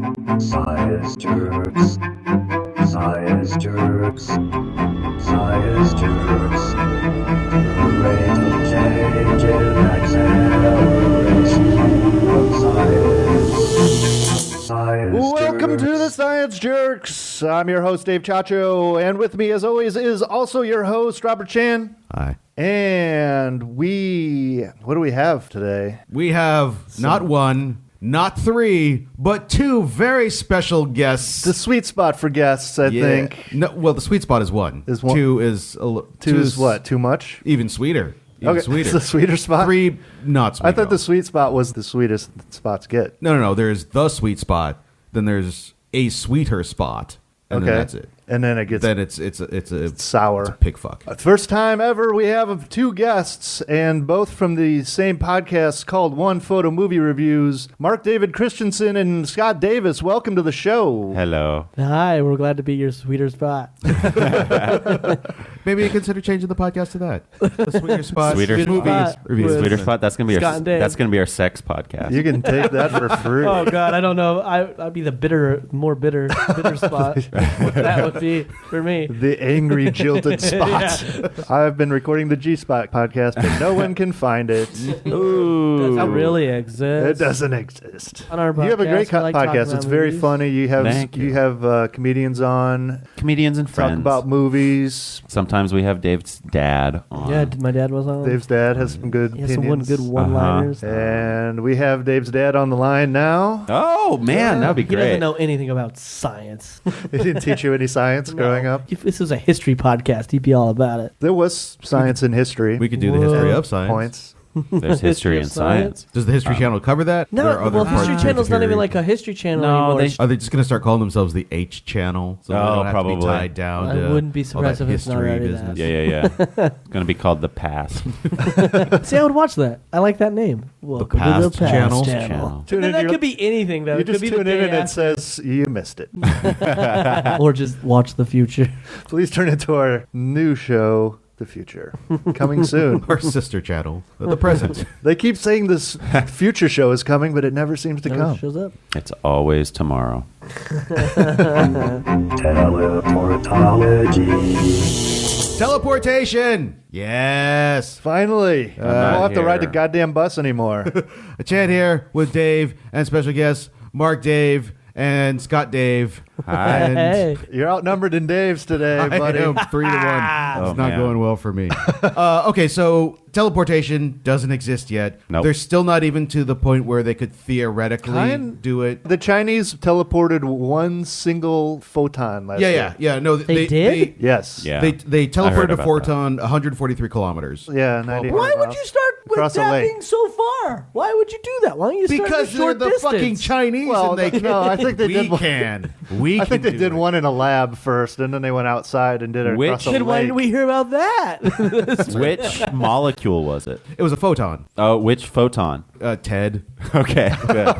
Science jerks. Science jerks. Science jerks. The rate of change in acceleration of science. Science Welcome jerks. to the Science Jerks. I'm your host, Dave Chacho, and with me, as always, is also your host, Robert Chan. Hi. And what do we have today? We have not one, not three, but two very special guests. The sweet spot for guests, I think. No, well, the sweet spot is one. Is one. Two is Two is what? Too much? Even sweeter. Even Okay, sweeter. it's the sweeter spot? Three, not sweet. I thought the sweet spot was the sweetest spots get. No. There's the sweet spot. Then there's a sweeter spot, and then that's it. And then it gets Then it's sour. It's a pig fuck. First time ever we have two guests, and both from the same podcast called One Photo Movie Reviews. Mark David Christenson and Scott Davis, welcome to the show. Hello. Hi, we're glad to be your sweeter spot. Maybe you consider changing the podcast to that. The sweeter spot. Sweeter movies. spot. Reviews. Sweeter spot. That's gonna be Scott and Dave. that's gonna be our sex podcast. You can take that for free. Oh God, I don't know. I'd be the more bitter spot. That would be for me. The angry, jilted spot. I've been recording the G-Spot podcast, but no one can find it. Ooh. Does it really It exist? doesn't exist. On our You have a great podcast, we like talking podcast. about It's very movies. funny. You have Thank you. have comedians on, Comedians and talk friends. about movies. Sometimes we have Dave's dad on. Yeah, my dad was on. Dave's dad has some good He has some opinions. good one-liners. And we have Dave's dad on the line now. Oh man, that'd be He great. doesn't know anything about science. He didn't teach you any science growing up. If this was a history podcast, he'd be all about it. There was science and history. We could do the history of science. Points. There's history and science. Does the History Channel cover that? No, There are other well, History parts Channel's of not even theory. like a history channel No, anymore. they Are they just going to start calling themselves the H Channel? So they Oh, don't have to probably. be tied down I to wouldn't be all surprised that if it's not history already business. Yeah. It's gonna be called the past. See, I would watch that. I like that name. Welcome to Past the Past Channel. Channel. Tune And in, that you're- could be anything, though. You It could just be the tune in day and it after. says, you missed it. Or just watch the future. Please turn into our new show, The Future. Coming soon. Our sister channel, the present. They keep saying this future show is coming, but it never seems to Never come. shows up. It's always tomorrow. Teleportology. Teleportation. Yes. Finally. I don't have to ride the here. goddamn bus anymore. A chat here with Dave and special guests Mark Dave and Scott Dave. Hi. And Hey. You're outnumbered in Dave's today, I buddy. am 3-1. Oh, It's not man. going well for me. Okay, so teleportation doesn't exist yet. Nope. They're still not even to the point where they could theoretically do it. The Chinese teleported one single photon last year. Yeah. No, They did? Yes. Yeah. They I heard teleported a about photon 143 kilometers. Yeah, 90 Why would miles. you start with Across the lake. tapping so far? Why would you do that? Why don't you start Because with they're short the distance? fucking Chinese. Well, and they no, I think they we did one- can. We I think can they do did it. one in a lab first, and then they went outside and did it Which- across a Then why lake. did we hear about that? Which molecule was it? It was a photon. Oh, which photon? Ted. Okay, good.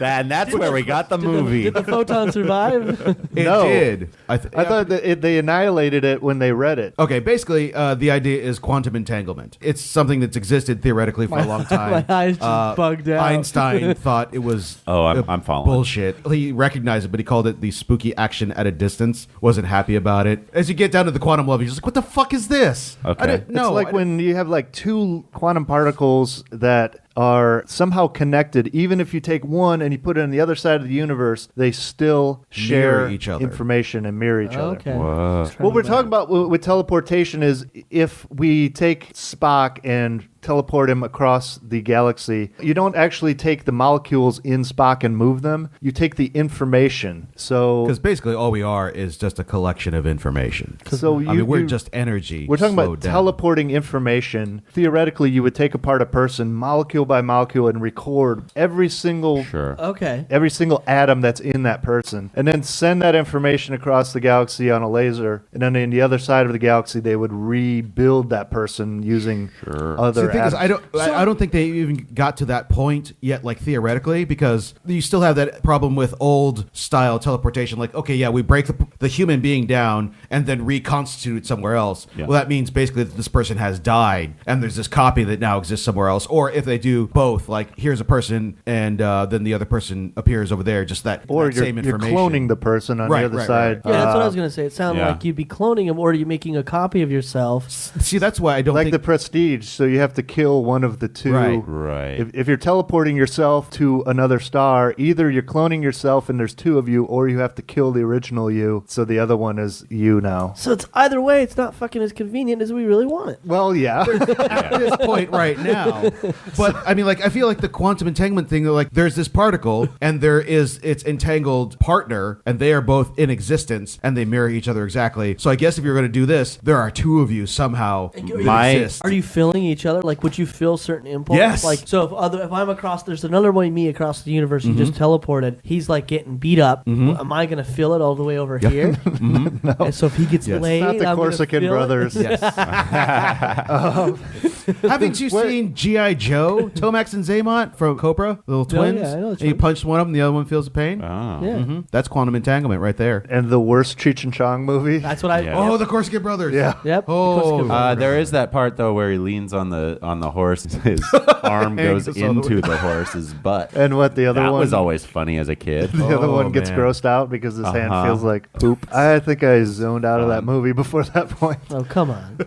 And that's where we got the movie. Did the photon survive? It No. did. I thought that they annihilated it when they read it. Okay, basically, the idea is quantum entanglement. It's something that's existed theoretically for a long time. My eyes just bugged out. Einstein thought it was Oh, I'm following. bullshit. He recognized it, but he called it the spooky action at a distance. Wasn't happy about it. As you get down to the quantum level, you're just like, what the fuck is this? Okay. I didn't, no, It's like when you have like two quantum particles that are somehow connected. Even if you take one and you put it on the other side of the universe, they still share Mirror each other. information and mirror each other. Okay. Whoa. What we're talking about with teleportation is if we take Spock and teleport him across the galaxy, you don't actually take the molecules in Spock and move them. You take the information. So, because basically all we are is just a collection of information. We're just energy. We're talking about slowed down. teleporting information. Theoretically, you would take apart a person molecule by molecule and record every single Sure. Okay. every single atom that's in that person, and then send that information across the galaxy on a laser. And then on the other side of the galaxy, they would rebuild that person using other thing is, atoms. I don't think they even got to that point yet, like theoretically, because you still have that problem with old style teleportation. Like, okay, yeah, we break the human being down and then reconstitute it somewhere else. Yeah. Well, that means basically that this person has died, and there's this copy that now exists somewhere else. Or if they do both, like here's a person, and then the other person appears over there, just that, or that same you're information. cloning the person on the other side. Yeah, that's what I was going to say. It sounded Yeah. like you'd be cloning him, or are you making a copy of yourself? See, that's why I don't Like think the Prestige, so you have to kill one of the two. Right. If you're teleporting yourself to another star, either you're cloning yourself and there's two of you, or you have to kill the original you, so the other one is you now. So it's either way, it's not fucking as convenient as we really want it. Well, yeah. at this point right now. But I mean, like, I feel like the quantum entanglement thing, like, there's this particle and there is its entangled partner, and they are both in existence and they mirror each other exactly. So I guess if you're going to do this, there are two of you somehow that exist. Are you feeling each other? Like, would you feel certain impulses? Yes. Like, so if I'm across, there's another way me across the universe. He just teleported. He's like getting beat up. Am I going to feel it all the way over here? No. And so if he gets Yes. laid, Not the I'm gonna Corsican feel it? brothers. Yes. Haven't you seen G.I. Joe, Tomax and Zaymont from Cobra, the little twins? yeah, I know the And you twins. punch one of them, the other one feels the pain. Oh. Yeah. That's quantum entanglement right there. And the worst Cheech and Chong movie. That's what I. Yeah. Oh, the Corsican brothers. Yeah. Yep. Oh. Corsican brothers. There is that part though where he leans on the horse. His arm goes Hangs us all the into way. the horse's butt. And what the other That one? was always funny as a kid. The other Oh, one gets man. grossed out because his hand Uh-huh. feels like poop. I think I zoned out of that movie before that point. Oh, come on.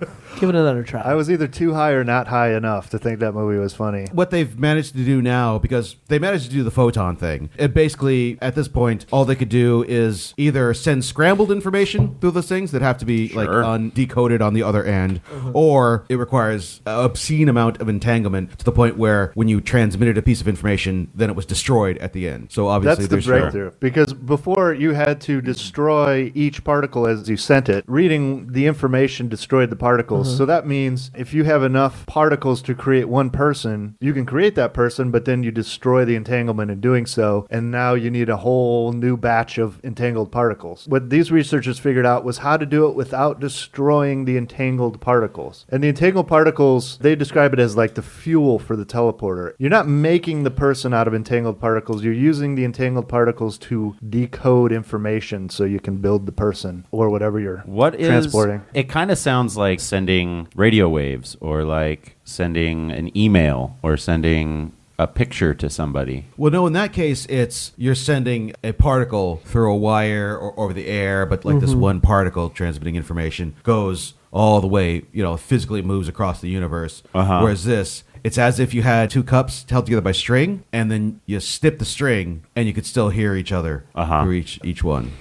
Give it another try. I was either too high or not high enough to think that movie was funny. What they've managed to do now, because they managed to do the photon thing, it basically, at this point, all they could do is either send scrambled information through those things that have to be like decoded on the other end, or it requires an obscene amount of entanglement to the point where when you transmitted a piece of information, then it was destroyed at the end. So obviously That's the there's breakthrough. Because before you had to destroy each particle as you sent it. Reading the information destroyed the particles. So that means if you have enough particles to create one person, you can create that person, but then you destroy the entanglement in doing so. And now you need a whole new batch of entangled particles. What these researchers figured out was how to do it without destroying the entangled particles. And the entangled particles, they describe it as like the fuel for the teleporter. You're not making the person out of entangled particles. You're using the entangled particles to decode information so you can build the person or whatever you're transporting. It kind of sounds like sending radio waves or like sending an email or sending a picture to somebody. Well, no, in that case, it's you're sending a particle through a wire or over the air, but like this one particle transmitting information goes all the way, physically moves across the universe. Whereas this, it's as if you had two cups held together by string, and then you snip the string, and you could still hear each other through each one.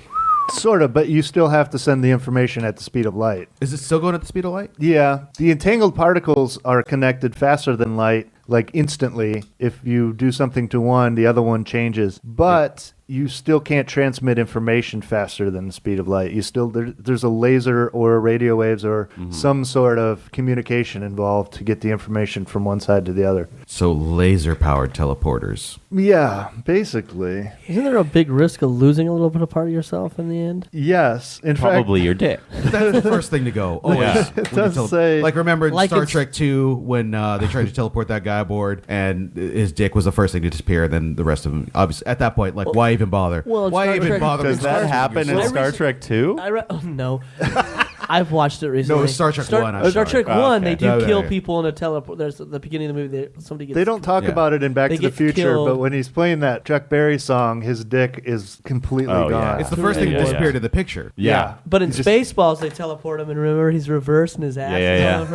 Sort of, but you still have to send the information at the speed of light. Is it still going at the speed of light? Yeah. The entangled particles are connected faster than light, like instantly. If you do something to one, the other one changes. But you still can't transmit information faster than the speed of light. You still there's a laser or radio waves or some sort of communication involved to get the information from one side to the other. So laser-powered teleporters. Yeah, basically. Isn't there a big risk of losing a little bit of part of yourself in the end? Yes. In Probably your dick. That's the first thing to go. Always. Yeah. It When you does say... Like, remember in Like Star it's- Trek 2 when they tried to teleport that guy aboard and his dick was the first thing to disappear, and then the rest of him, obviously, at that point, like, why even bother? Well, in why Star even Trek- bother? Does with that Star happen in Trek? Star Trek 2? Oh, no. I've watched it recently. No, it was Star Trek 1, I'm Star sorry. Trek 1, they Okay. do No, no, kill no. people in a teleport. There's at the beginning of the movie. Somebody gets. They don't talk Yeah. about it in Back They to the get Future, killed. but when he's playing that Chuck Berry song, his dick is completely Oh, gone. yeah. It's the first thing Yeah, that yeah, disappeared yeah. in the picture. Yeah. But in You just- Spaceballs, they teleport him, and remember, he's reversed and his ass Yeah, is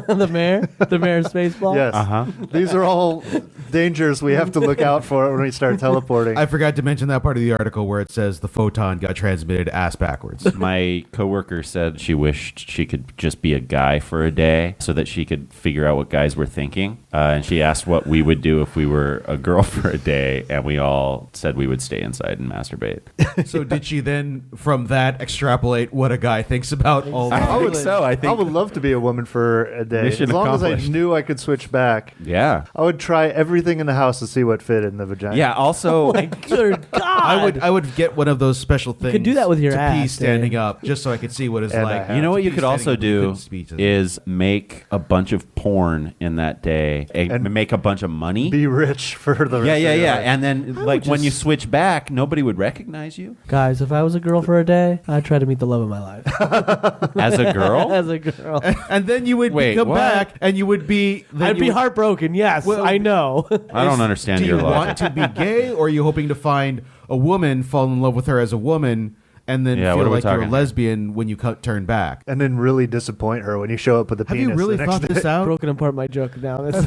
on the front. the mayor in Spaceballs. Yes. These are all dangers we have to look out for when we start teleporting. I forgot to mention that part of the article where it says the photon got transmitted ass backwards. My coworker said she wished she could just be a guy for a day so that she could figure out what guys were thinking. And she asked what we would do if we were a girl for a day, and we all said we would stay inside and masturbate. So did she then, from that, extrapolate what a guy thinks about all I that? think so. I I think. would love to be a woman for a day. Mission as long as accomplished. I knew I could switch back. Yeah. I would try everything in the house to see what fit in the vagina. Yeah. Also, Good God. I would get one of those special things. could do that with your to pee ass, standing Dave. up, just so I could see what it's And like. I have You know what you be could also standing when you do couldn't speak to them. is make a bunch of porn in that day and And make a bunch of money. Be rich for the rest Yeah, of yeah, your yeah. life. And then, like, when you switch back, nobody would recognize you Guys, if I was a girl for a day, I'd try to meet the love of my life. as a girl. As a girl. And then you would Wait, come what? back, and you would be. then I'd you be would- heartbroken, yes. Well, I know. I don't understand Do your you logic. want to be gay, or are you hoping to find a woman, fall in love with her as a woman, and then Yeah, what feel are we like you're a talking? lesbian when you turn back? And then really disappoint her when you show up with a Have penis. you really the next thought this out? Broken apart my joke now. It's-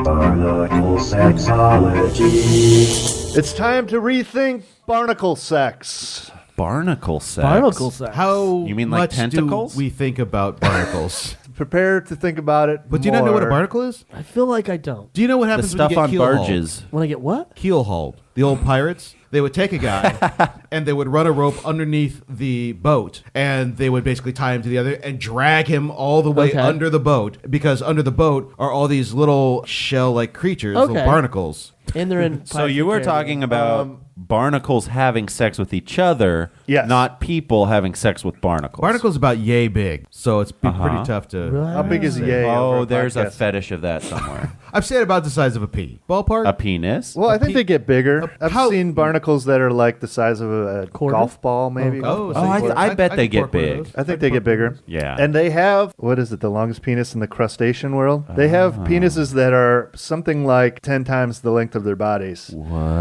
Barnacle Sexology. It's time to rethink barnacle sex. Barnacle sex. Barnacle sex. How You mean like much tentacles? do we think about barnacles? Prepare to think about it. But do you not know what a more. barnacle is? I feel like I don't. Do you know what The happens stuff when on you get keel barges. When I get what? Keel hauled. The old pirates, they would take a guy and they would run a rope underneath the boat and they would basically tie him to the other and drag him all the way Okay. under the boat because under the boat are all these little shell-like creatures, Okay. little barnacles. And they're in. So you were talking about barnacles having sex with each other, Yes. not people having sex with barnacles. Barnacle's about yay big, so it's pretty tough to... How big is yay? over Oh, a there's a podcast? fetish of that somewhere. I've said about the size of a pea. Ballpark? A penis. Well, I think they get bigger. I've how- seen barnacles that are like the size of a Quarter? golf ball, maybe. Oh, Oh, I bet they could get pork one of big. those. I think they get bigger. Yeah. And they have, what is it, the longest penis in the crustacean world? They have penises that are something like 10 times the length of their bodies.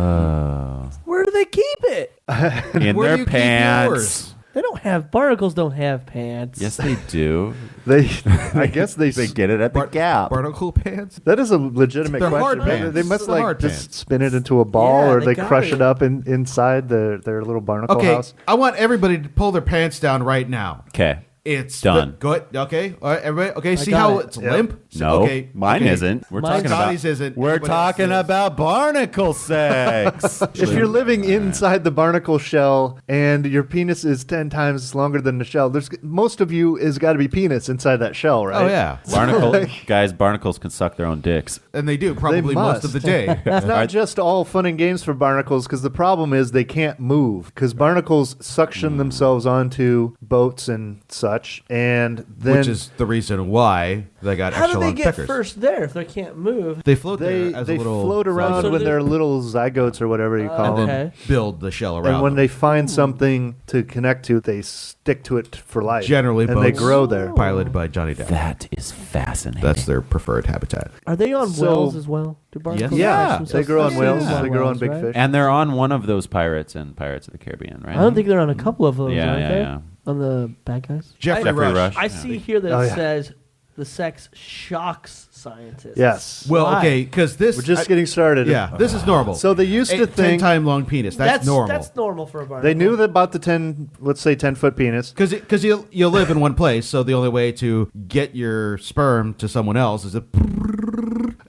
Whoa. Where do they keep it? In Where do their you keep pants. yours? They don't have barnacles. Don't have pants. Yes, they do. They, I guess they get it at the Gap. Barnacle pants? That is a legitimate They're question. hard They- pants. They must They're like hard just pants. spin it into a ball, Yeah, or they they got crush it. it up inside their little barnacle Okay, house. I want everybody to pull their pants down right now. Okay. It's Done. Good. Okay. All right, everybody. Okay. See got how it. it's Yep. limp? No, Okay. mine okay. isn't. We're Mine's talking about. Scotty's isn't. We're Everybody talking else is. about barnacle sex. If you're living inside the barnacle shell and your penis is 10 times longer than the shell, there's most of you is got to be penis inside that shell, right? Oh yeah, barnacles can suck their own dicks. and they do probably They most must. of the day. It's not just all fun and games for barnacles, because the problem is they can't move, because barnacles suction themselves onto boats and such, and then Which is the reason why they got How do extra they long get peckers. first there if they can't move? They float they there as they a little float around So when they're- they're little zygotes or whatever you call and them. then Okay. build the shell around. And when them. they find something to connect to, they stick to it for life. generally and they boats grow there. piloted by Johnny Depp. That is fascinating. That's their preferred habitat. Are they on So- whales as well? Do barnacles Yes. attach Yeah, themselves they grow on to whales. whales? They grow on big right? fish. and they're on one of those pirates in Pirates of the Caribbean, right? I don't think they're on a couple of those, Yeah, aren't yeah, they? yeah. On the bad guys? Jeffrey Rush. I Yeah. see here that Oh, it yeah. says the sex shocks scientists. Yes. Well, Why? okay, because this We're just I- getting started. yeah, this is normal. So they used to think 10-time long penis. That's normal. That's normal for a barnacle. they knew that about the 10, let's say 10-foot penis. Because you live in one place, so the only way to get your sperm to someone else is to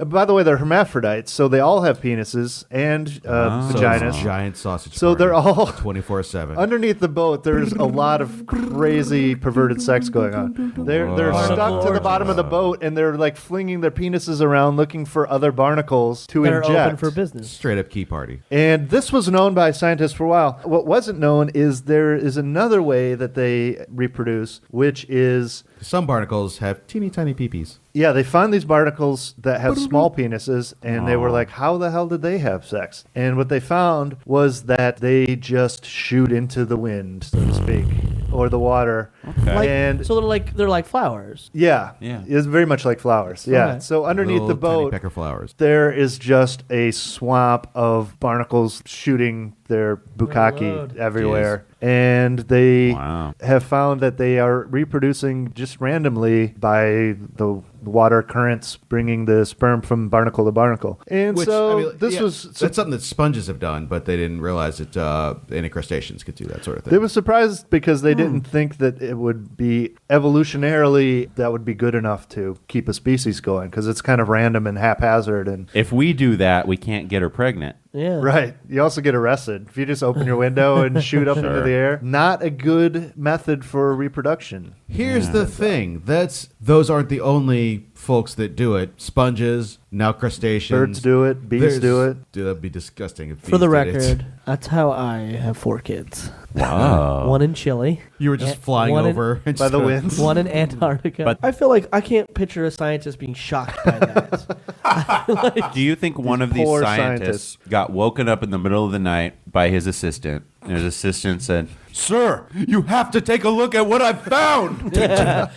By the way, they're hermaphrodites, so they all have penises and vaginas. giant sausage. So they're all 24/7. underneath the boat. There's a lot of crazy perverted sex going on. They're stuck to the bottom of the boat, and they're like flinging their penises around, looking for other barnacles to that are inject. open for business. Straight up key party. And this was known by scientists for a while. What wasn't known is there is another way that they reproduce, which is, Some barnacles have teeny tiny peepees. yeah, they found these barnacles that have small penises, and they were like, how the hell did they have sex? And what they found was that they just shoot into the wind, so to speak, or the water. Okay. Like, And so they're like flowers. yeah, Yeah. it's very much like flowers. Yeah. Okay. So underneath Little the tiny boat, pecker flowers. there is just a swamp of barnacles shooting their bukkake Lord. everywhere. And they Wow. have found that they are reproducing just randomly by the water currents bringing the sperm from barnacle to barnacle. And this was that's something that sponges have done, but they didn't realize that any crustaceans could do that sort of thing. they were surprised because they didn't think that it would be evolutionarily that would be good enough to keep a species going, because it's kind of random and haphazard. And If we do that, we can't get her pregnant. Yeah. Right. You also get arrested if you just open your window and shoot up into the air. Not a good method for reproduction. Here's the thing. Those aren't the only folks that do it. Sponges, now crustaceans. Birds do it. Bees do it. Dude, that'd be disgusting. If For the bees did it. record, that's how I have 4 kids. Wow. One in Chile. You were just flying one over and By the just- winds. One in Antarctica. But- I feel like I can't picture a scientist being shocked by that. Do you think one of these poor scientists got woken up in the middle of the night by his assistant, and his assistant said, "Sir, you have to take a look at what I found." And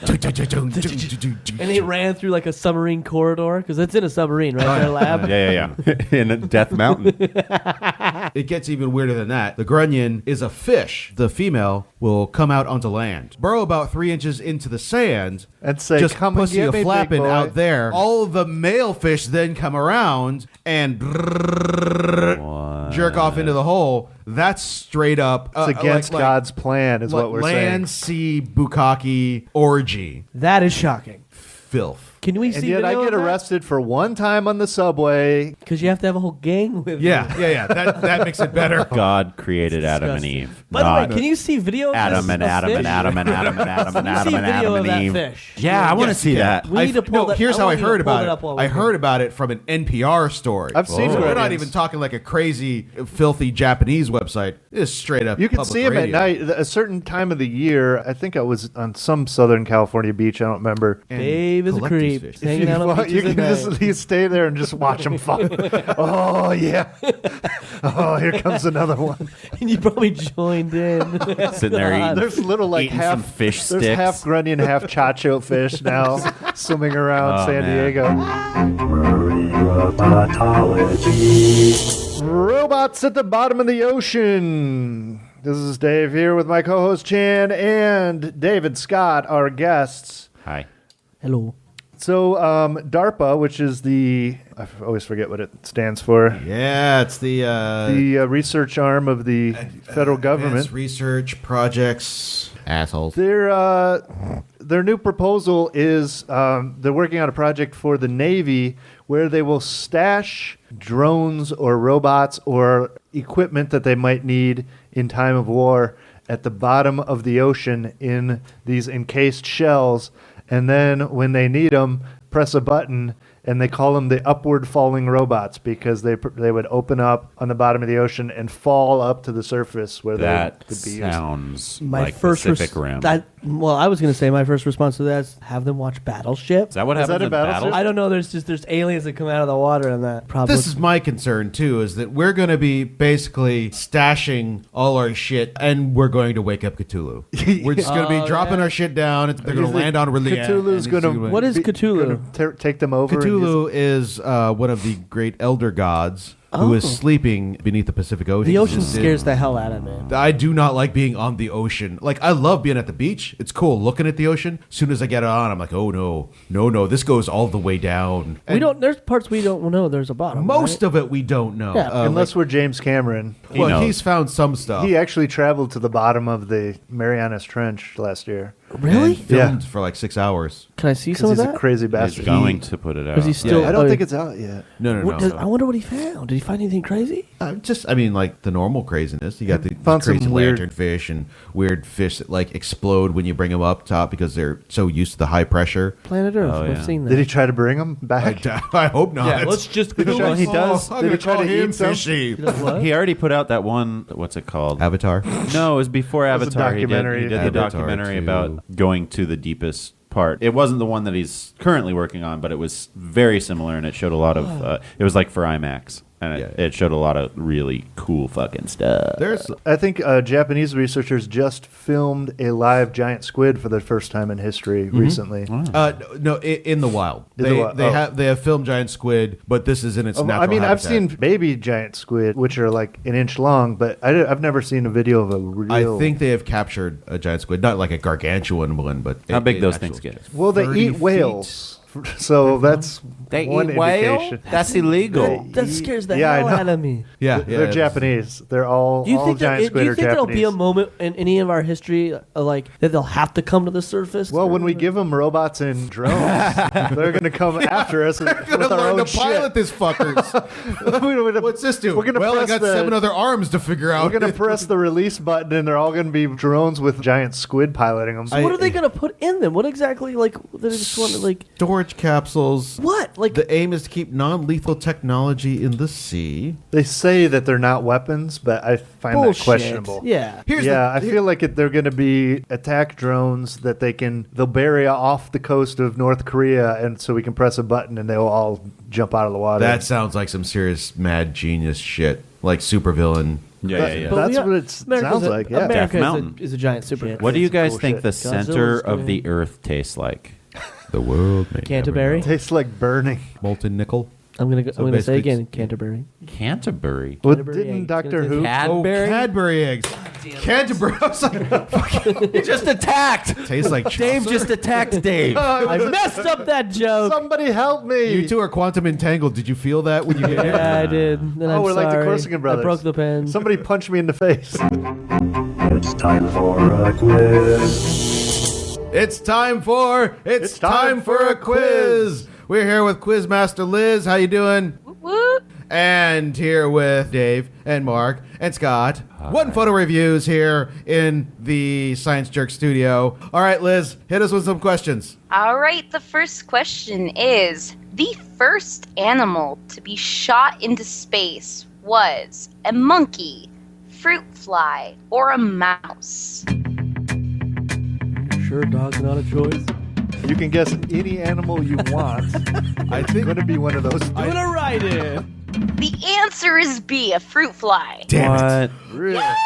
he ran through like a submarine corridor because it's in a submarine, right? Their lab. Yeah. In Death Mountain. It gets even weirder than that. The grunion is a fish. The female will come out onto land, burrow about 3 inches into the sand, And say, just "Come and pussy get a me, flapping big boy." out there. All of the male fish then come around and jerk off into the hole. That's straight up. It's against God's plan, is what we're land, sea, bukkake orgy. That is shocking. Filth. Can we And see yet I video get of that? arrested for one time on the subway. Because you have to have a whole gang with you. Yeah. That makes it better. God created Adam and Disgusting. Eve. By the not way, can you see video of Adam this, and of Adam fish? and Adam and Adam and Adam and Can you Adam see and video Adam of and that Eve. fish? Yeah, I want to Yes, see you can. that. We need to pull that. Here's how I heard about up it. while I we're heard about it from an NPR story. I've seen So we're not grunions. even talking like a crazy, filthy Japanese website. It's straight up. You can public see them at radio. night. A certain time of the year, I think I was on some Southern California beach. I don't remember. And Dave is a collect these creep. fish. Hanging out on Well, beaches you can at night. just you stay there and just watch them fuck. Oh yeah. Oh, here comes another one. And you probably joined in. Sitting there eating. There's little like Eating half some fish There's sticks. half grunion, half chacho fish now swimming around Oh, San man. Diego. Marine Robotology. Robots at the bottom of the ocean. This is Dave here with my co-host Chan and David Scott, our guests. Hi. Hello. So DARPA, which is I always forget what it stands for, Yeah, it's the research arm of the federal government. Advanced Research Projects. Assholes. Their new proposal is they're working on a project for the Navy where they will stash drones or robots or equipment that they might need in time of war at the bottom of the ocean in these encased shells. And then when they need them, press a button, and they call them the upward falling robots because they would open up on the bottom of the ocean and fall up to the surface where That they could be used. sounds My like first Pacific Rim. well, I was going to say my first response to that is have them watch Battleship. Is that what Is happens that a in battleship? Battle? I don't know. There's aliens that come out of the water and that. Probably. This is my concern too, is that we're going to be basically stashing all our shit, and we're going to wake up Cthulhu. We're just going to be dropping yeah. our shit down. They're going to land on Reliant. Cthulhu's and it's going to. What is Cthulhu? Take them over. and Cthulhu is one of the great elder gods who is sleeping beneath the Pacific Ocean. The ocean scares the hell out of me. I do not like being on the ocean. Like, I love being at the beach. It's cool looking at the ocean. As soon as I get on, I'm like, oh no, this goes all the way down. We don't. There's parts we don't know. There's a bottom. Most right? of it we don't know. Yeah. Unless we're James Cameron. He knows. he's found some stuff. He actually traveled to the bottom of the Marianas Trench last year. Really? And filmed for like 6 hours. Can I see Because some of he's that? a crazy He's bastard. going to put it out. Is he still? I don't think it's out yet. No. I wonder what he found. Did he find anything crazy? Like the normal craziness. You got the Found some crazy weird- lanternfish and weird fish that like explode when you bring them up top because they're so used to the high pressure. Planet Earth. Oh, We've yeah. seen that. Did he try to bring them back? I hope not. Yeah, let's just. Well, he does. I'm Did he gonna try call to him eat some? fishy. What? He already put out that one. What's it called? Avatar. No, it was before was a Avatar. He documentary. did the Avatar documentary 2. about going to the deepest part. It wasn't the one that he's currently working on, but it was very similar, and it showed a lot of. It was like for IMAX, and it showed a lot of really cool fucking stuff. There's I think Japanese researchers just filmed a live giant squid for the first time in history recently. in the wild. In the wild. They have filmed giant squid, but this is in its natural I mean, I've habitat. seen baby giant squid, which are like an inch long, but I've never seen a video of a real. I think they have captured a giant squid, not like a gargantuan one, but How big an those actual things get? giant. Well, they 30 eat feet. whales. So that's They one eat whale? indication. That's illegal. That scares the Yeah, I hell know. out of me. Yeah, They're Japanese. They're all Do you all think giant do squid you are think there'll be a Japanese. moment in any of our history like that they'll have to come to the surface? Well, when we give them robots and drones, they're going to come after us with Gonna our learn own to pilot shit. this fuckers. What's this do? We're gonna well, I press got the- 7 other arms to figure out. We're going to press the release button, and they're all going to be drones with giant squid piloting them. So what are they going to put in them? What exactly? Like they just want to like storage capsules. what? Like The aim is to keep non-lethal technology in the sea. They say that they're not weapons, but I find bullshit. that questionable. Yeah. I feel like they're going to be attack drones that they'll bury off the coast of North Korea, and so we can press a button and they'll all jump out of the water. That sounds like some serious mad genius shit, like supervillain. Yeah. But That's we are- what it America's sounds a- like. Yeah, America Death Mountain. is a giant super. What do you guys Cool think shit. the Godzilla's center of good. the Earth tastes like? The world may Canterbury? never know. tastes like burning. Molten nickel. I'm gonna So say basically again, Canterbury. Canterbury. Well, Canterbury didn't eggs. Doctor Gonna Who? taste Cadbury? Oh, Cadbury eggs. Canterbury. I was like, You just attacked. tastes like Dave Chaucer. just attacked Dave. I messed up that joke. Somebody help me! You two are quantum entangled. Did you feel that when you hit it? Yeah, I did. And Oh, I'm we're like the sorry. Corsican brothers. I broke the pen. Somebody punched me in the face. It's time for a quiz. It's time for a quiz. We're here with Quizmaster Liz. How you doing? Woo! And here with Dave and Mark and Scott. One photo reviews here in the Science Jerk studio. All right, Liz, hit us with some questions. All right, the first question is, the first animal to be shot into space was a monkey, fruit fly, or a mouse? Sure, dog's not a choice. You can guess any animal you want. I It's think. going to be one of those. I'm gonna write it. The answer is B, a fruit fly. Damn it. Really? Yes!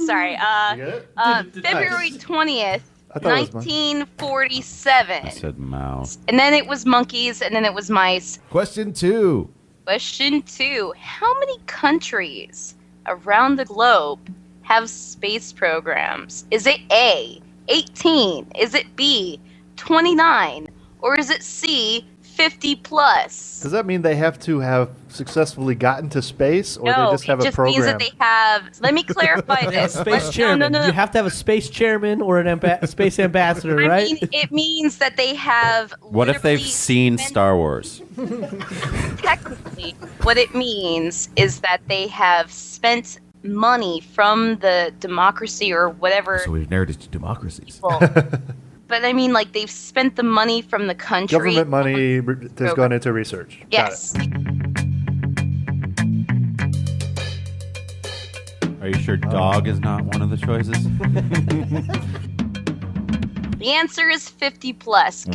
Sorry, You get it? February 20th, I thought it was mine. 1947. I said mouse. And then it was monkeys, and then it was mice. Question 2. Question 2. How many countries around the globe have space programs? Is it A, 18? Is it B, 29? Or is it C, 50 plus? Does that mean they have to have successfully gotten to space, or No, they just have it a just program? means that they have... Let me clarify this. Space chairman. No. You have to have a space chairman or an space ambassador, I right? mean, it means that they have... What if they've literally seen spent- Star Wars? Technically, what it means is that they have spent money from the democracy or whatever So we've narrowed it to democracies. people. But I mean, like, they've spent the money from the country. Government money has gone into research. Yes. Are you sure dog is not one of the choices? The answer is 50 plus. And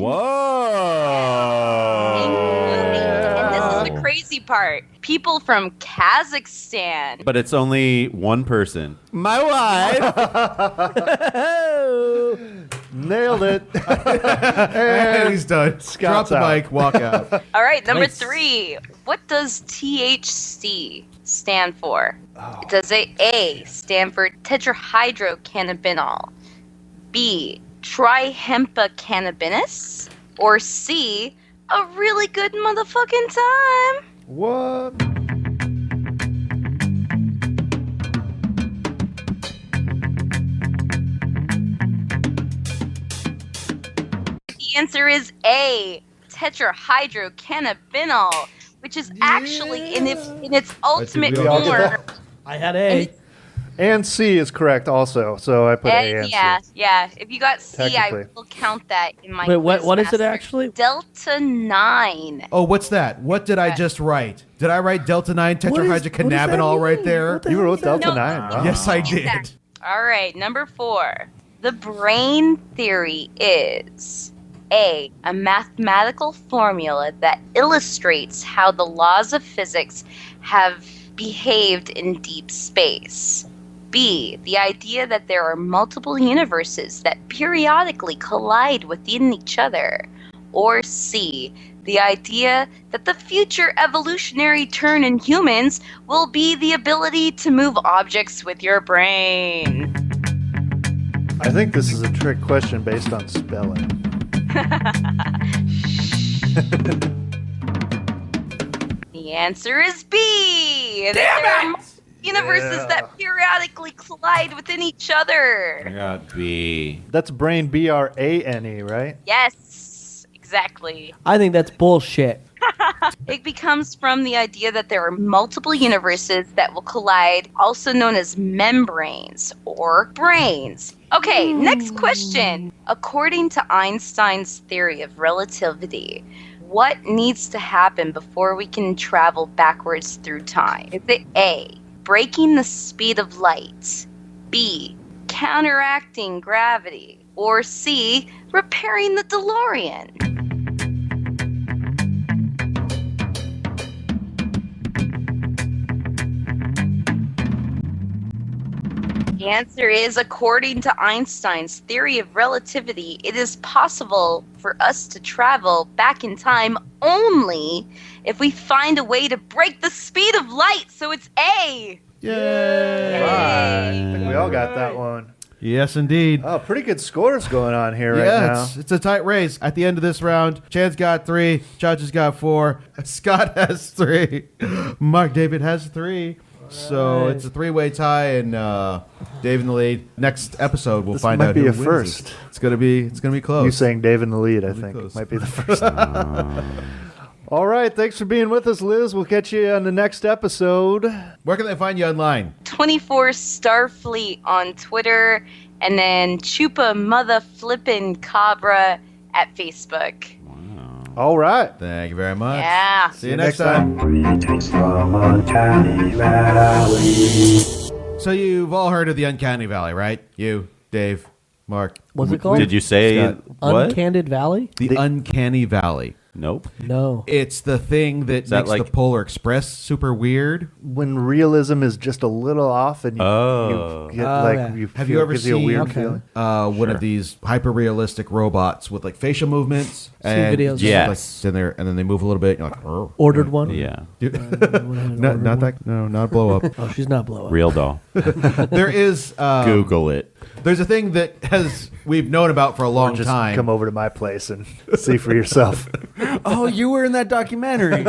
this is the crazy part. People from Kazakhstan. But it's only one person. My wife. Nailed it. And he's done. Drop Scott's the out. mic, walk out. All right, number Nice. 3. What does THC stand for? Does it A, stand for tetrahydrocannabinol, B, trihempacannabinol, or C, a really good motherfucking time? What? The answer is A, tetrahydrocannabinol, which is actually in its ultimate we all get form. that? I had A. And C is correct also, so I put A and Yeah. If you got C, I Technically. will count that in my Wait, what is it Quizmaster. actually? Delta 9. Oh, what's that? What did I just write? Did I write Delta 9 tetrahydrocannabinol right there? C. You wrote Delta No. 9. Wow. Yes, I did. Exactly. All right, number 4. The brain theory is A, mathematical formula that illustrates how the laws of physics have behaved in deep space. B, the idea that there are multiple universes that periodically collide within each other. Or C, the idea that the future evolutionary turn in humans will be the ability to move objects with your brain. I think this is a trick question based on spelling. The answer is B. There are universes that periodically collide within each other. I got B. That's brain, BRANE, right? Yes, exactly. I think that's bullshit. It comes from the idea that there are multiple universes that will collide, also known as membranes or brains. Okay, next question. According to Einstein's theory of relativity, what needs to happen before we can travel backwards through time? Is it A, breaking the speed of light, B, counteracting gravity, or C, repairing the DeLorean? The answer is, according to Einstein's theory of relativity, it is possible for us to travel back in time only if we find a way to break the speed of light. So it's A. Yay! I think we all got that one. Yes, indeed. Oh, pretty good scores going on here right now. It's a tight race. At the end of this round, Chan's got 3, Chacha's got 4, Scott has 3, Mark David has 3. So it's a 3-way tie, and Dave in the lead. Next episode, we'll find out who This wins. might be a first. It's gonna be close. You saying Dave in the lead, I think. close. Might be the first. All right, thanks for being with us, Liz. We'll catch you on the next episode. Where can they find you online? 24 Starfleet on Twitter, and then Chupa Mother Flippin' Cabra at Facebook. All right. Thank you very much. Yeah. See you next time. Greetings from Uncanny Valley. So you've all heard of the Uncanny Valley, right? You, Dave, Mark. What's it called? Did you say Scott. what? Uncandid Valley? The Uncanny Valley. Nope. No. It's the thing that that makes like- the Polar Express super weird. When realism is just a little off and you, Oh. you get Oh, like yeah. you Have feel, you ever gives you a seen weird feeling. one of these hyper-realistic robots with like facial movements? And videos. just, Yes. like, sit there, and then they move a little bit. And you're like, "Oh." Ordered one? Yeah. Not that. No, not blow up. Oh, she's not blow up. Real doll. There is Google it. There's a thing that we've known about for a long Just time. come over to my place and see for yourself. Oh, you were in that documentary.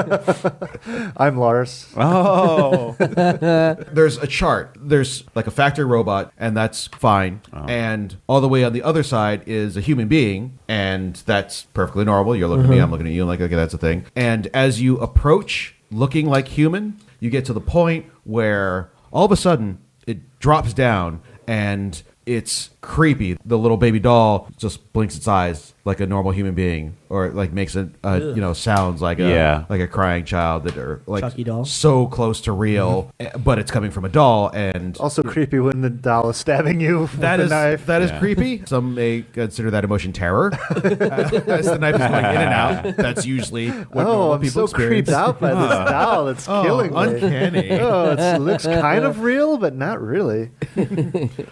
I'm Lars. Oh. There's a chart. There's like a factory robot, and that's fine. And all the way on the other side is a human being, and that's perfectly normal. You're looking at me, I'm looking at you, and like, okay, that's a thing. And as you approach looking like human, you get to the point where all of a sudden it drops down, and it's creepy. The little baby doll just blinks its eyes like a normal human being, or like makes sounds like a crying child that are like Chucky doll. so close to real, but it's coming from a doll. And Also creepy when the doll is stabbing you with that a is knife. that is creepy. Some may consider that emotion terror. As the knife is going in and out, that's usually what normal I'm people so experience. creeped out by this doll. It's killing me. Uncanny. It looks kind of real, but not really.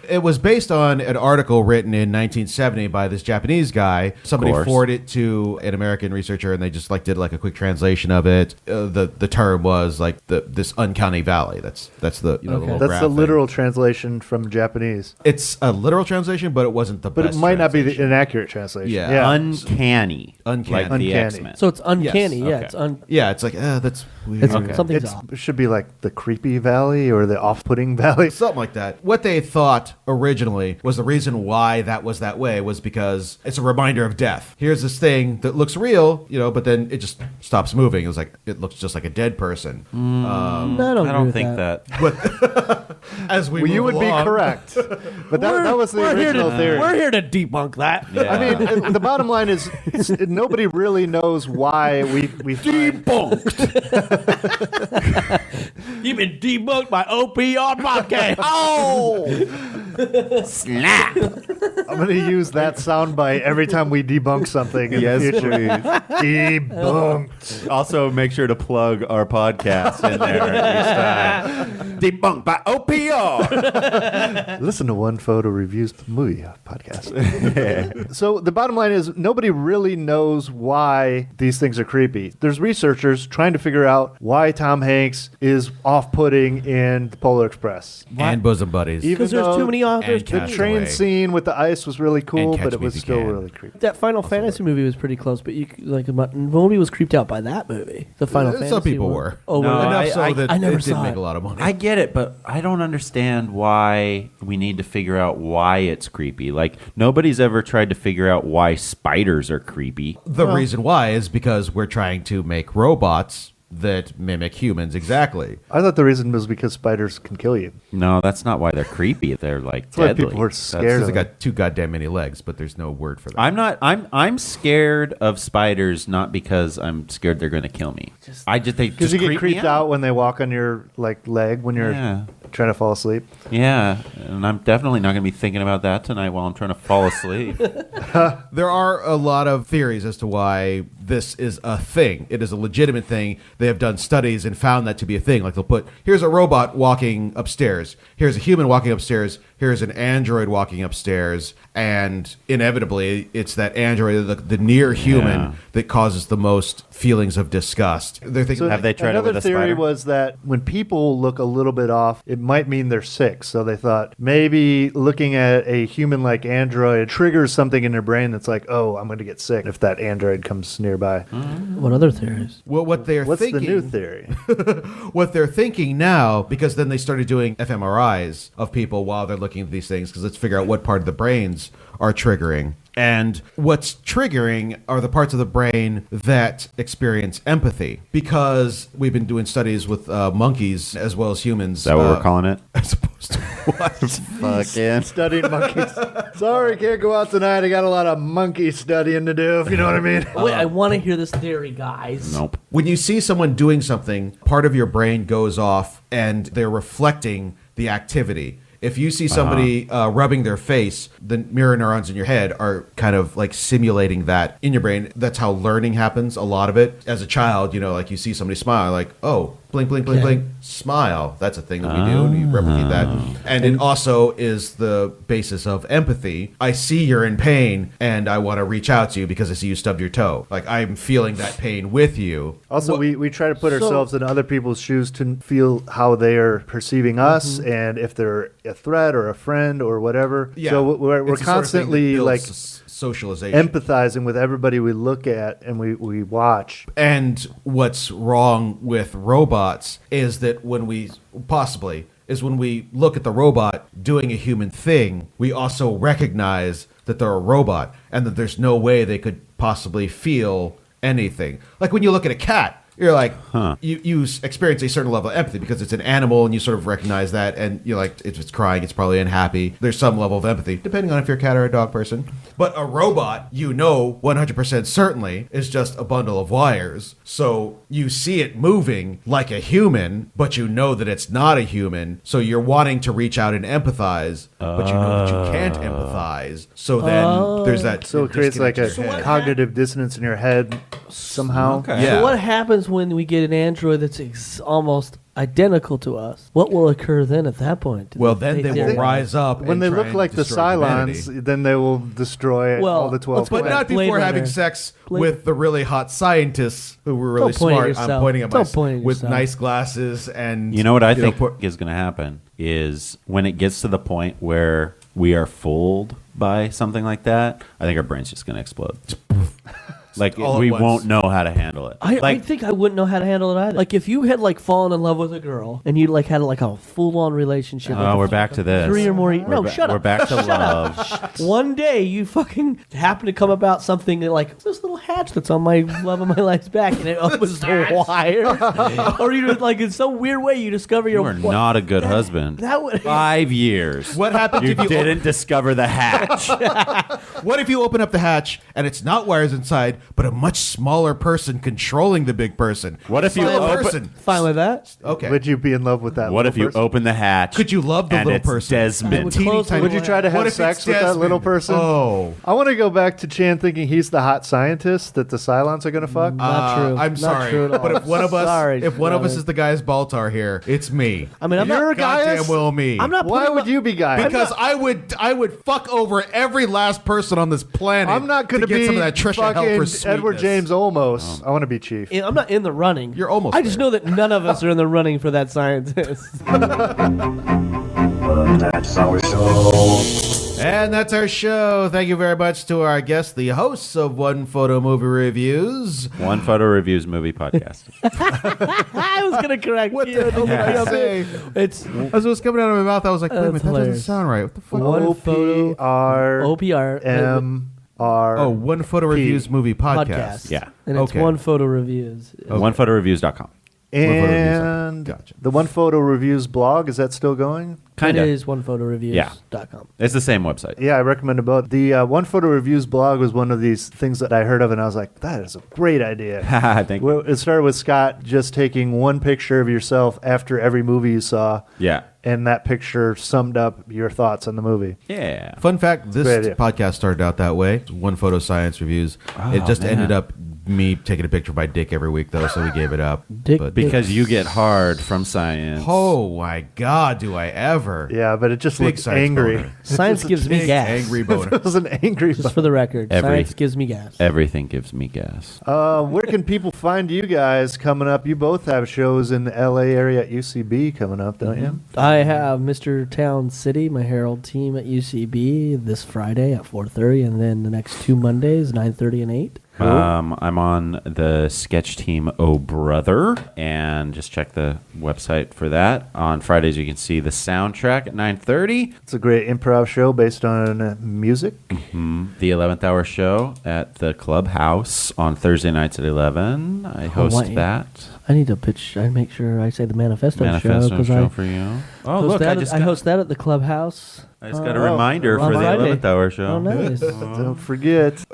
It was based on an article written in 1970 by this Japanese guy. Somebody course. forwarded it to an American researcher, and they just like did like a quick translation of it. The term was like this Uncanny Valley. That's the the little That's graph the thing. literal translation from Japanese. It's a literal translation, but it wasn't the But best. it might not be translation. an accurate translation. Yeah. Uncanny. Uncanny. Like the Uncanny. X-Men. So it's uncanny. Yes. Yeah, Okay. it's Yeah, it's like that's weird. it's something's It's, off. it should be like the creepy valley or the off-putting valley. Something like that. What they thought originally was the reason why that was that way was because it's a reminder of death. Here's this thing that looks real, but then it just stops moving. It looks just like a dead person. I don't, I agree don't with think that. that. As we Well, you move would be along- correct. But that was the original theory. We're here to debunk that. Yeah. I mean, the bottom line is nobody really knows why we find, You've been debunked by OPR podcast. Oh, Snap. I'm going to use that soundbite every time we debunk something in the future. Debunked. Also, make sure to plug our podcast in there each time. Debunked by OPR. Listen to One Photo Reviews movie podcast. So the bottom line is nobody really knows why these things are creepy. There's researchers trying to figure out why Tom Hanks is off-putting in the Polar Express. and bosom buddies. Even because there's though too many many authors. And The Castaway. train scene with the ice was really cool, Catch but it Me was If You still Can. really creepy. That Final Fantasy movie was pretty close, but nobody was creeped out by that movie. The Final Fantasy. Some people one. were. Oh, No, were they? Enough so that I never it didn't saw make it. a lot of money. I get it, but I don't understand why we need to figure out why it's creepy. Like, nobody's ever tried to figure out why spiders are creepy. The reason why is because we're trying to make robots that mimic humans exactly. I thought the reason was because spiders can kill you. No, that's not why they're creepy. They're like That's why deadly. people were Because scared they of them. got too goddamn many legs, but there's no word for that. I'm scared of spiders, not because I'm scared they're going to kill me. I just they Because just you get creep me creeped out when they walk on your leg when you're Yeah. trying to fall asleep. Yeah, and I'm definitely not going to be thinking about that tonight while I'm trying to fall asleep. There are a lot of theories as to why this is a thing. It is a legitimate thing. They have done studies and found that to be a thing. Like they'll put, here's a robot walking upstairs. Here's a human walking upstairs. Here's an android walking upstairs. And inevitably, it's that android, the near human, Yeah. that causes the most feelings of disgust. They're thinking, Have they tried it Another with a theory spider? was that when people look a little bit off, it might mean they're sick. So they thought maybe looking at a human-like android triggers something in their brain that's like, oh, I'm going to get sick if that android comes nearby. What other theories? well, what they're What's thinking, the new theory? what they're thinking now, because then they started doing fMRIs of people while they're looking at these things, because let's figure out what part of the brains are triggering. And what's triggering are the parts of the brain that experience empathy, because we've been doing studies with monkeys as well as humans. Is that what we're calling it? As opposed to what? Fucking. Studying monkeys. Sorry, can't go out tonight. I got a lot of monkey studying to do, if you know what I mean. Wait, I want to hear this theory, guys. Nope. When you see someone doing something, part of your brain goes off and they're reflecting the activity. If you see somebody rubbing their face, the mirror neurons in your head are kind of like simulating that in your brain. That's how learning happens, a lot of it. As a child, like you see somebody smile, like, oh, blink, blink, blink, blink, smile. That's a thing that we do, and you replicate that. And it also is the basis of empathy. I see you're in pain, and I want to reach out to you because I see you stubbed your toe. Like, I'm feeling that pain with you. Also, we try to put ourselves in other people's shoes to feel how they are perceiving us and if they're a threat or a friend or whatever. Yeah. So we're It's the sort of thing that constantly builds like socialization. empathizing with everybody we look at and we watch. And what's wrong with robots is that when we look at the robot doing a human thing, we also recognize that they're a robot and that there's no way they could possibly feel anything. Like when you look at a cat, you're like, you experience a certain level of empathy because it's an animal and you sort of recognize that, and you're like, if it's crying, it's probably unhappy. There's some level of empathy, depending on if you're a cat or a dog person. But a robot, 100% certainly, is just a bundle of wires. So you see it moving like a human, but you know that it's not a human. So you're wanting to reach out and empathize, but you know that you can't empathize. So then there's that. So it creates like a disconnect in your head. cognitive dissonance in your head somehow. Okay. Yeah. So what happens when we get an android that's almost identical to us? What will occur then at that point? Well, then they will rise up. When and they try look and like the destroy Cylons, humanity. then they will destroy Well, all the 12 let's put But planets. not Blade before having Runner. sex with the really hot scientists who were really Don't point at smart. I'm yourself. pointing at Don't myself point at with yourself. nice glasses and You know what I you think know, is going to happen is when it gets to the point where we are fooled by something like that, I think our brain's just going to explode. Like all at we once. won't know how to handle it. I think I wouldn't know how to handle it either. Like if you had like fallen in love with a girl and you like had like a full on relationship. Oh, we're back to this. 3 or more. We're Shut up. We're back to Shut up. love. One day you fucking happen to come about something that like this little hatch that's on my love of my life's back and it opens the wire. Or you like in some weird way you discover You your are not a good husband. that would 5 years. What happens You if you didn't discover the hatch? What if you open up the hatch and it's not wires inside, but a much smaller person controlling the big person? What if you Small open- person? fine with that. Okay. Would you be in love with that What little if you person? open the hatch? Could you love the and little it's person? I Desmond. would Teeny close tiny- the Would you try to What have if sex it's with that Desmond? little person? Oh. I want to go back to Chan thinking he's the hot scientist that the Cylons are going to fuck. Not true. I'm Not sorry, true at all. but if one of us, Sorry, if one of us brother. is the Gaius Baltar here, it's me. I mean, I'm You're not. a Gaius? Goddamn well me. I'm not. Why putting would my- you be Guy? Because I would fuck over every last person on this planet. I'm not going to to get be some of that Trisha fucking Helfer Edward James Olmos. I want to be chief. I'm not in the running. You're almost I just there. know that none of us are in the running for that scientist. But that's our show. And that's our show. Thank you very much to our guests, the hosts of One Photo Movie Reviews. One Photo Reviews movie podcast. I was going to correct What you. the hell did I say? It's As it was coming out of my mouth, I was like, wait a minute, That's that doesn't hilarious. sound right. What the fuck? One photo OPR OPR Oh, One Photo Reviews movie podcast. podcast. Yeah. And it's Okay. One Photo Reviews. OnePhotoReviews.com. And Gotcha. the One Photo Reviews blog, is that still going? Kind It of. is onephotoreviews.com. It's the same website. Yeah, I recommend it both. The One Photo Reviews blog was one of these things that I heard of, and I was like, that is a great idea. Thank Well, you. it started with Scott just taking one picture of yourself after every movie you saw, Yeah. and that picture summed up your thoughts on the movie. Yeah. Fun fact, Great this idea. podcast started out that way. One Photo Science Reviews. It just man. ended up me taking a picture of my dick every week, though, so we gave it up. Dick But- pic. Because you get hard from science. Oh, my God, do I ever. Yeah, but it just Big looks science angry. boner. Science gives me Big, gas. angry boner. It was an angry. Just for the record, science gives me gas. Everything gives me gas. Where can people find you guys coming up? You both have shows in the LA area at UCB coming up, don't you? I have Mr. Town City, my Herald team at UCB this Friday at 4:30, and then the next 2 Mondays, 9:30 and 8. I'm on the sketch team Oh Brother, and just check the website for that. On Fridays, you can see the soundtrack at 9:30. It's a great improv show based on music. The 11th Hour Show at the Clubhouse on Thursday nights at 11. I host Hawaii. that. I need to pitch. I make sure I say the manifesto, Manifesto show because show I for you. Oh, host look, that. I host that at the Clubhouse. just got a reminder on for the Friday. 11th Hour Show. Oh, nice. Don't forget.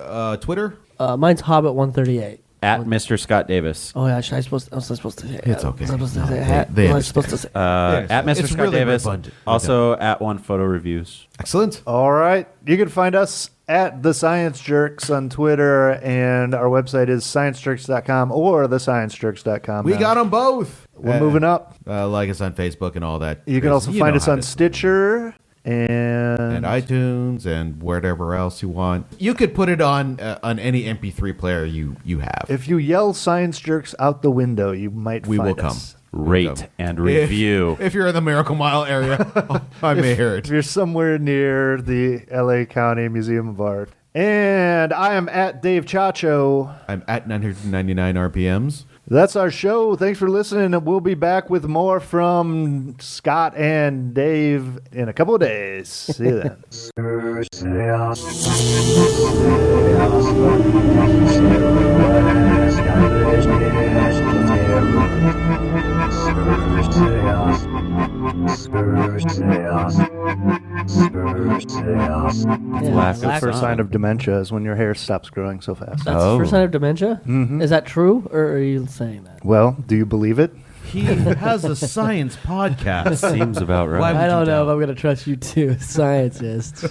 Twitter? Mine's Hobbit 138. At Mr. Scott Davis. Oh yeah, was I supposed to say? It's okay. Was I supposed to No, say? they What was I understand. supposed to say? At Mr. It's Scott really Davis. redundant. Also at One Photo Reviews. Excellent. All right. You can find us at The Science Jerks on Twitter, and our website is sciencejerks.com or thesciencejerks.com. We now. got them both. We're moving up. Like us on Facebook and all that. You can crazy- also you find know us how on to- Stitcher and iTunes and wherever else you want. You could put it on any MP3 player you have. If you yell Science Jerks out the window, you might We find will come. us. Rate and review. If you're in the Miracle Mile area, I may hear If it. you're somewhere near the LA County Museum of Art. And I am at Dave Chacho. I'm at 999 RPMs. That's our show. Thanks for listening. And we'll be back with more from Scott and Dave in a couple of days. See you then. Lack of First sun. sign of dementia is when your hair stops growing so fast. That's the first sign of dementia. Is that true, or are you saying that? Well, do you believe it? He has a science podcast. Seems about right. Why would I you don't know doubt? if I'm going to trust you too, scientist.